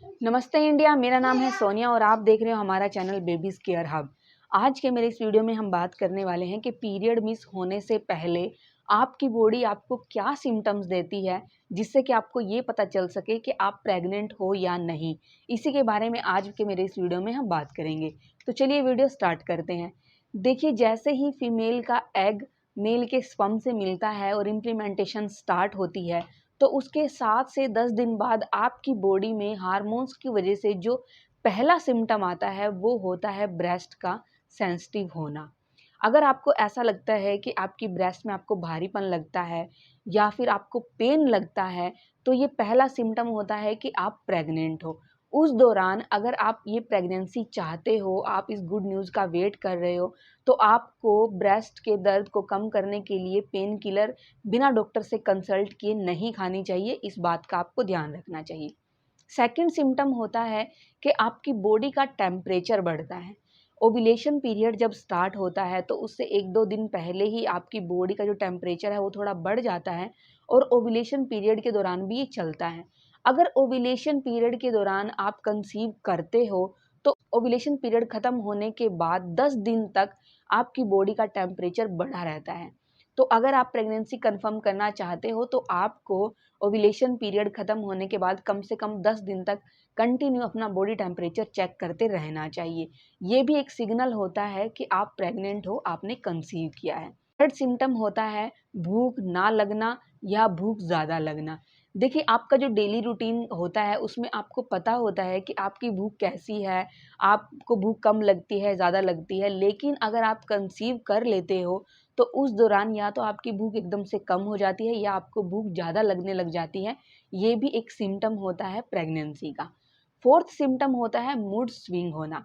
नमस्ते इंडिया। मेरा नाम है सोनिया और आप देख रहे हो हमारा चैनल बेबीज केयर हब। आज के मेरे इस वीडियो में हम बात करने वाले हैं कि पीरियड मिस होने से पहले आपकी बॉडी आपको क्या सिम्टम्स देती है, जिससे कि आपको ये पता चल सके कि आप प्रेग्नेंट हो या नहीं। इसी के बारे में आज के मेरे इस वीडियो में हम बात करेंगे। तो चलिए वीडियो स्टार्ट करते हैं। देखिए, जैसे ही फीमेल का एग मेल के स्पर्म से मिलता है और इम्प्लीमेंटेशन स्टार्ट होती है, तो उसके 7 से 10 दिन बाद आपकी बॉडी में हार्मोन्स की वजह से जो पहला सिम्पटम आता है वो होता है ब्रेस्ट का सेंसिटिव होना। अगर आपको ऐसा लगता है कि आपकी ब्रेस्ट में आपको भारीपन लगता है या फिर आपको पेन लगता है, तो ये पहला सिम्पटम होता है कि आप प्रेग्नेंट हो। उस दौरान अगर आप ये प्रेगनेंसी चाहते हो, आप इस गुड न्यूज़ का वेट कर रहे हो, तो आपको ब्रेस्ट के दर्द को कम करने के लिए पेन किलर बिना डॉक्टर से कंसल्ट किए नहीं खानी चाहिए। इस बात का आपको ध्यान रखना चाहिए। सेकंड सिम्पटम होता है कि आपकी बॉडी का टेम्परेचर बढ़ता है। ओव्यूलेशन पीरियड जब स्टार्ट होता है तो उससे 1-2 दिन पहले ही आपकी बॉडी का जो टेम्परेचर है वो थोड़ा बढ़ जाता है और ओव्यूलेशन पीरियड के दौरान भी ये चलता है। अगर ओव्यूलेशन पीरियड के दौरान आप कंसीव करते हो तो ओव्यूलेशन पीरियड खत्म होने के बाद 10 दिन तक आपकी बॉडी का टेम्परेचर बढ़ा रहता है। तो अगर आप प्रेगनेंसी कंफर्म करना चाहते हो तो आपको ओव्यूलेशन पीरियड खत्म होने के बाद कम से कम 10 दिन तक कंटिन्यू अपना बॉडी टेम्परेचर चेक करते रहना चाहिए। ये भी एक सिग्नल होता है कि आप प्रेग्नेंट हो, आपने कंसीव किया है। थर्ड सिम्पटम होता है भूख ना लगना या भूख ज़्यादा लगना। देखिए, आपका जो डेली रूटीन होता है उसमें आपको पता होता है कि आपकी भूख कैसी है, आपको भूख कम लगती है, ज़्यादा लगती है। लेकिन अगर आप कंसीव कर लेते हो तो उस दौरान या तो आपकी भूख एकदम से कम हो जाती है या आपको भूख ज़्यादा लगने लग जाती है। ये भी एक सिम्पटम होता है प्रेगनेंसी का। फोर्थ सिम्पटम होता है मूड स्विंग होना।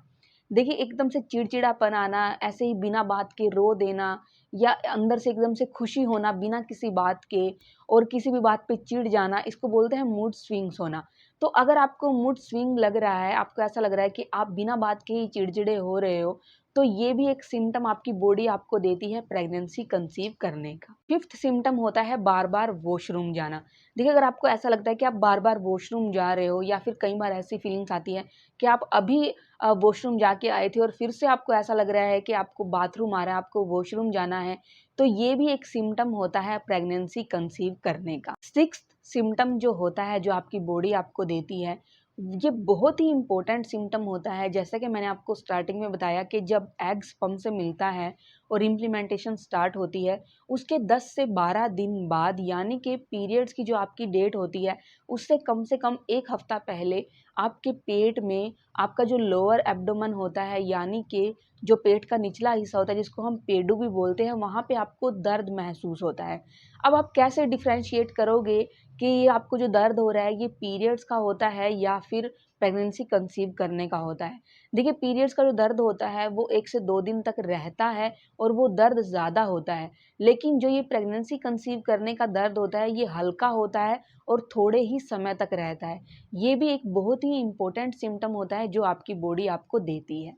देखिए, एकदम से चिड़चिड़ापन आना, ऐसे ही बिना बात के रो देना या अंदर से एकदम से खुशी होना बिना किसी बात के और किसी भी बात पे चिढ़ जाना, इसको बोलते हैं मूड स्विंग्स होना। तो अगर आपको मूड स्विंग लग रहा है, आपको ऐसा लग रहा है कि आप बिना बात के ही चिड़चिड़े हो रहे हो, तो ये भी एक सिम्पटम आपकी बॉडी आपको देती है प्रेगनेंसी कंसीव करने का। फिफ्थ सिम्पटम होता है बार-बार वॉशरूम जाना। देखिए, अगर आपको ऐसा लगता है कि आप बार-बार वॉशरूम जा रहे हो या फिर कई बार ऐसी फीलिंग्स आती है कि आप अभी वॉशरूम जाके आए थे और फिर से आपको ऐसा लग रहा है कि आपको बाथरूम आ रहा है, आपको वॉशरूम जाना है, तो ये भी एक सिम्पटम होता है प्रेगनेंसी कंसीव करने का। सिक्स्थ सिम्पटम जो होता है, जो आपकी बॉडी आपको देती है, ये बहुत ही इम्पोर्टेंट सिम्पटम होता है। जैसा कि मैंने आपको स्टार्टिंग में बताया कि जब एग स्पर्म से मिलता है और इम्प्लीमेंटेशन स्टार्ट होती है, उसके 10 से 12 दिन बाद यानी कि पीरियड्स की जो आपकी डेट होती है, उससे कम से कम 1 हफ्ता पहले आपके पेट में आपका जो लोअर एब्डोमेन होता है, यानी कि जो पेट का निचला हिस्सा होता है जिसको हम पेडू भी बोलते हैं, वहाँ पे आपको दर्द महसूस होता है। अब आप कैसे डिफरेंशिएट करोगे कि ये आपको जो दर्द हो रहा है ये पीरियड्स का होता है या फिर प्रेगनेंसी कंसीव करने का होता है? देखिए, पीरियड्स का जो दर्द होता है वो 1 से 2 दिन तक रहता है और वो दर्द ज़्यादा होता है। लेकिन जो ये प्रेगनेंसी कंसीव करने का दर्द होता है ये हल्का होता है और थोड़े ही समय तक रहता है। ये भी एक बहुत ही इम्पोर्टेंट सिम्पटम होता है जो आपकी बॉडी आपको देती है।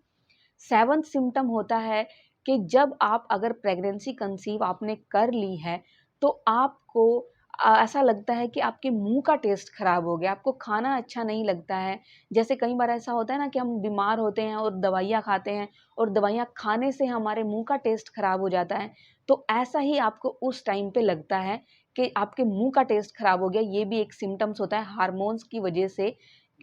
7th सिम्पटम होता है कि जब आप अगर प्रेगनेंसी कंसीव आपने कर ली है, तो आपको ऐसा लगता है कि आपके मुँह का टेस्ट खराब हो गया, आपको खाना अच्छा नहीं लगता है। जैसे कई बार ऐसा होता है ना कि हम बीमार होते हैं और दवाइयाँ खाते हैं और दवाइयाँ खाने से हमारे मुँह का टेस्ट खराब हो जाता है, तो ऐसा ही आपको उस टाइम पे लगता है कि आपके मुँह का टेस्ट खराब हो गया। ये भी एक सिम्पटम्स होता है, हार्मोन्स की वजह से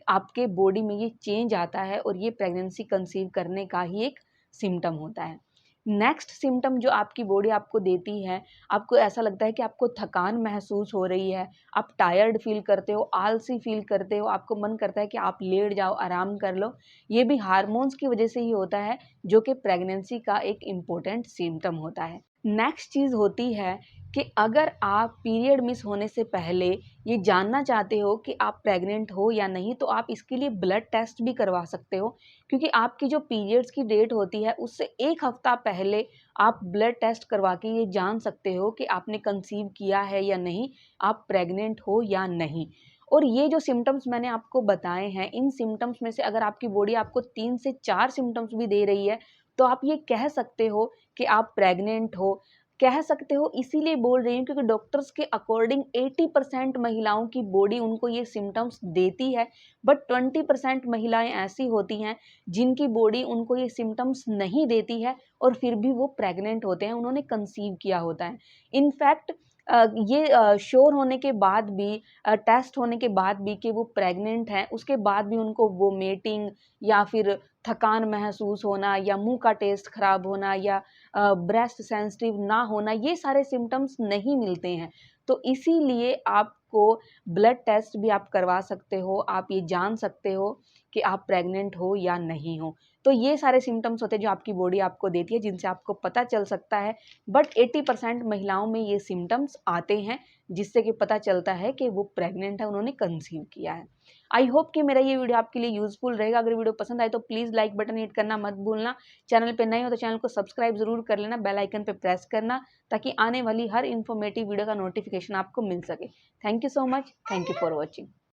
आपके बॉडी में ये चेंज आता है और ये प्रेगनेंसी कंसीव करने का ही एक सिम्पटम होता है। नेक्स्ट सिम्पटम जो आपकी बॉडी आपको देती है, आपको ऐसा लगता है कि आपको थकान महसूस हो रही है, आप टायर्ड फ़ील करते हो, आलसी फ़ील करते हो, आपको मन करता है कि आप लेट जाओ, आराम कर लो। ये भी हार्मोन्स की वजह से ही होता है, जो कि प्रेगनेंसी का एक इम्पोर्टेंट सिम्पटम होता है। नेक्स्ट चीज़ होती है कि अगर आप पीरियड मिस होने से पहले ये जानना चाहते हो कि आप प्रेग्नेंट हो या नहीं, तो आप इसके लिए ब्लड टेस्ट भी करवा सकते हो, क्योंकि आपकी जो पीरियड्स की डेट होती है उससे 1 हफ्ता पहले आप ब्लड टेस्ट करवा के ये जान सकते हो कि आपने कंसीव किया है या नहीं, आप प्रेग्नेंट हो या नहीं। और ये जो सिम्पटम्स मैंने आपको बताए हैं, इन सिम्पटम्स में से अगर आपकी बॉडी आपको 3 से 4 सिम्पटम्स भी दे रही है, तो आप ये कह सकते हो कि आप प्रेग्नेंट हो। कह सकते हो इसीलिए बोल रही हूँ क्योंकि डॉक्टर्स के अकॉर्डिंग 80% महिलाओं की बॉडी उनको ये सिम्टम्स देती है, बट 20% महिलाएं ऐसी होती हैं जिनकी बॉडी उनको ये सिम्टम्स नहीं देती है और फिर भी वो प्रेग्नेंट होते हैं, उन्होंने कंसीव किया होता है। इनफैक्ट ये श्योर होने के बाद भी, टेस्ट होने के बाद भी कि वो प्रेग्नेंट हैं, उसके बाद भी उनको वोमिटिंग या फिर थकान महसूस होना या मुंह का टेस्ट खराब होना या ब्रेस्ट सेंसिटिव ना होना, ये सारे सिम्टम्स नहीं मिलते हैं। तो इसीलिए आपको ब्लड टेस्ट भी आप करवा सकते हो, आप ये जान सकते हो कि आप प्रेग्नेंट हो या नहीं हो। तो ये सारे सिम्टम्स होते हैं जो आपकी बॉडी आपको देती है, जिनसे आपको पता चल सकता है। बट 80% महिलाओं में ये सिम्टम्स आते हैं जिससे कि पता चलता है कि वो प्रेग्नेंट है, उन्होंने कंसीव किया है। आई होप कि मेरा ये वीडियो आपके लिए यूजफुल रहेगा। अगर वीडियो पसंद आए तो प्लीज़ लाइक बटन हिट करना मत भूलना। चैनल पे नए हो तो चैनल को सब्सक्राइब जरूर कर लेना, बेल आइकन पे प्रेस करना ताकि आने वाली हर इन्फॉर्मेटिव वीडियो का नोटिफिकेशन आपको मिल सके। Thank you so much. Thank you for watching.